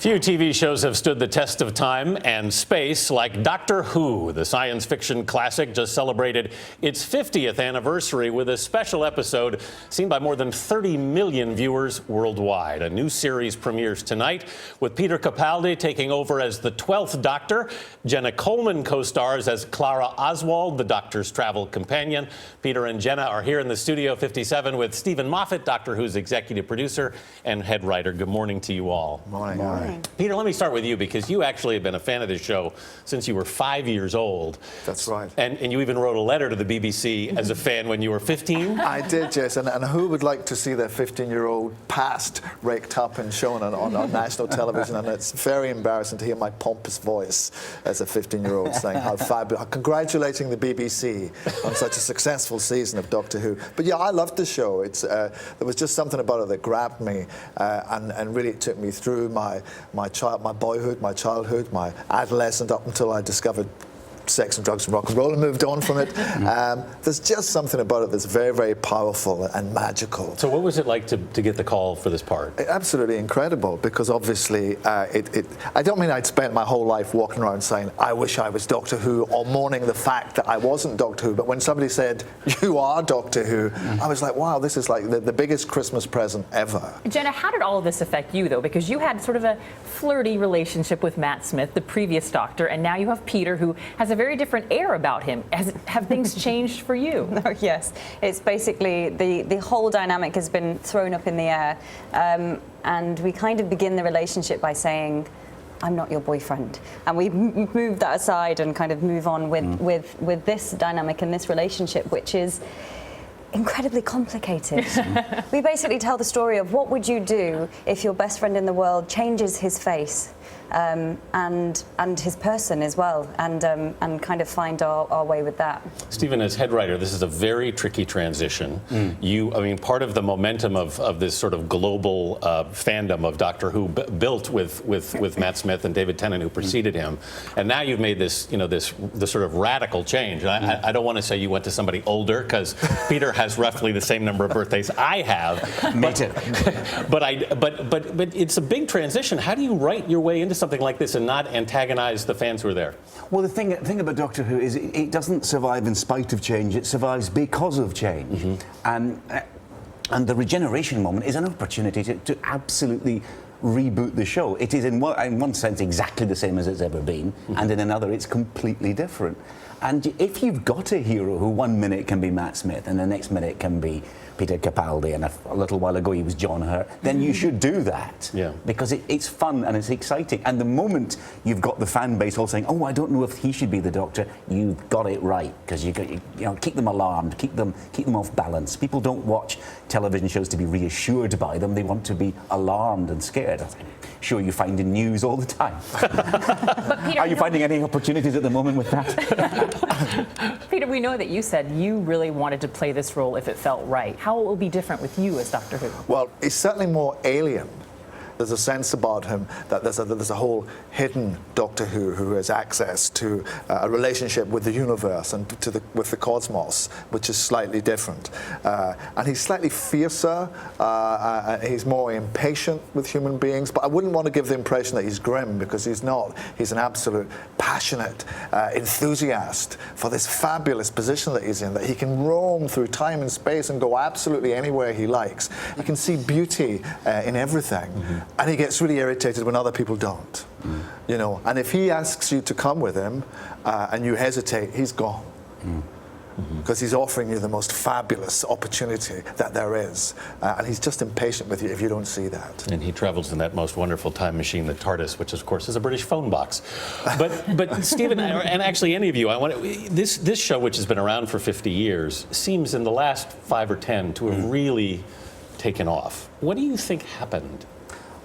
Few TV shows have stood the test of time and space like Doctor Who. The science fiction classic just celebrated its 50th anniversary with a special episode seen by more than 30 million viewers worldwide. A new series premieres tonight with Peter Capaldi taking over as the 12th Doctor. Jenna Coleman co-stars as Clara Oswald, the Doctor's travel companion. Peter and Jenna are here in the Studio 57 with Steven Moffat, Doctor Who's executive producer and head writer. Good morning to you all. Morning. Morning. Peter, let me start with you because you actually have been a fan of this show since you were 5 years old. That's right. And you even wrote a letter to the BBC as a fan when you were 15? I did, yes. And who would like to see their 15-year-old past raked up and shown on national television? And it's very embarrassing to hear my pompous voice as a 15-year-old saying how fabulous, congratulating the BBC on such a successful season of Doctor Who. But yeah, I loved the show. There was just something about it that grabbed me and really took me through my boyhood, my childhood, my adolescence up until I discovered sex and drugs and rock and roll and moved on from it. There's just something about it that's very, very powerful and magical. So what was it like to get the call for this part? Absolutely incredible, because obviously I don't mean I'd spent my whole life walking around saying, I wish I was Doctor Who, or mourning the fact that I wasn't Doctor Who, but when somebody said, you are Doctor Who, I was like, wow, this is like the biggest Christmas present ever. Jenna, how did all of this affect you, though? Because you had sort of a flirty relationship with Matt Smith, the previous Doctor, and now you have Peter, who has a very different air about him. Have things changed for you? Oh, yes, it's basically the whole dynamic has been thrown up in the air, and we kind of begin the relationship by saying, I'm not your boyfriend, and we move that aside and kind of move on with this dynamic and this relationship, which is incredibly complicated. We basically tell the story of what would you do if your best friend in the world changes his face and his person as well, and kind of find our way with that. Stephen, as head writer, this is a very tricky transition. I mean, part of the momentum of this sort of global fandom of Doctor Who built with Matt Smith and David Tennant, who preceded him, and now you've made this, this sort of radical change. And I don't want to say you went to somebody older, because Peter has roughly the same number of birthdays I have. Me too. But it's a big transition. How do you write your way into something like this and not antagonize the fans who are there? Well, the thing about Doctor Who is it doesn't survive in spite of change, it survives because of change. And the regeneration moment is an opportunity to absolutely reboot the show. It is in one sense exactly the same as it's ever been, and in another it's completely different. And if you've got a hero who 1 minute can be Matt Smith and the next minute can be Peter Capaldi, and a little while ago he was John Hurt, then you should do that. Yeah. Because it's fun and it's exciting. And the moment you've got the fan base all saying, oh, I don't know if he should be the Doctor, you've got it right. Because you keep them alarmed, keep them off balance. People don't watch television shows to be reassured by them. They want to be alarmed and scared. I'm sure you find in news all the time. But Peter, are you finding any opportunities at the moment with that? Peter, we know that you said you really wanted to play this role if it felt right. How will it be different with you as Doctor Who? Well, he's certainly more alien. There's a sense about him that there's a whole hidden Doctor Who has access to a relationship with the universe and with the cosmos, which is slightly different. And he's slightly fiercer, he's more impatient with human beings, but I wouldn't want to give the impression that he's grim, because he's not. He's an absolute passionate enthusiast for this fabulous position that he's in, that he can roam through time and space and go absolutely anywhere he likes. He can see beauty in everything. And he gets really irritated when other people don't, And if he asks you to come with him and you hesitate, he's gone. Because he's offering you the most fabulous opportunity that there is. And he's just impatient with you if you don't see that. And he travels in that most wonderful time machine, the TARDIS, which of course is a British phone box. But Stephen, and actually any of you, this show, which has been around for 50 years, seems in the last 5 or 10 to have really taken off. What do you think happened?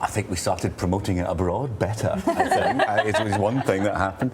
I think we started promoting it abroad better, I think. It was one thing that happened.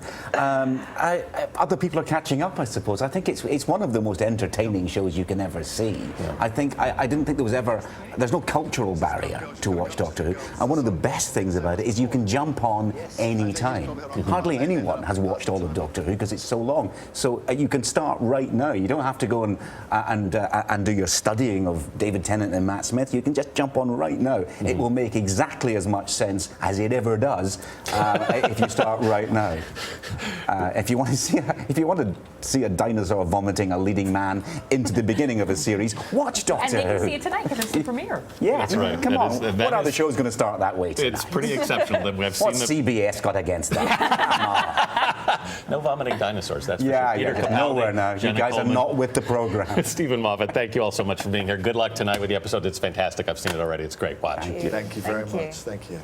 Other people are catching up, I suppose. I think it's one of the most entertaining shows you can ever see. Yeah. I didn't think there's no cultural barrier to watch Doctor Who. And one of the best things about it is you can jump on any time. Hardly anyone has watched all of Doctor Who because it's so long. So you can start right now. You don't have to go and do your studying of David Tennant and Matt Smith. You can just jump on right now. It will make exactly exactly as much sense as it ever does if you start right now. If you want to see a dinosaur vomiting a leading man into the beginning of a series, watch Doctor And they Who. can see it tonight because it's the premiere. Yeah, That's right. Come That on. is- that What other is- show's going to start that way tonight? It's pretty exceptional that we've seen What's CBS got against that? no vomiting dinosaurs. That's Yeah, for sure. Peter you're Capaldi, nowhere now. Jenna You guys Coleman, are not with the program. Steven Moffat, thank you all so much for being here. Good luck tonight with the episode. It's fantastic. I've seen it already. It's great. Watch. Thank you very Thank you. much. Thank you.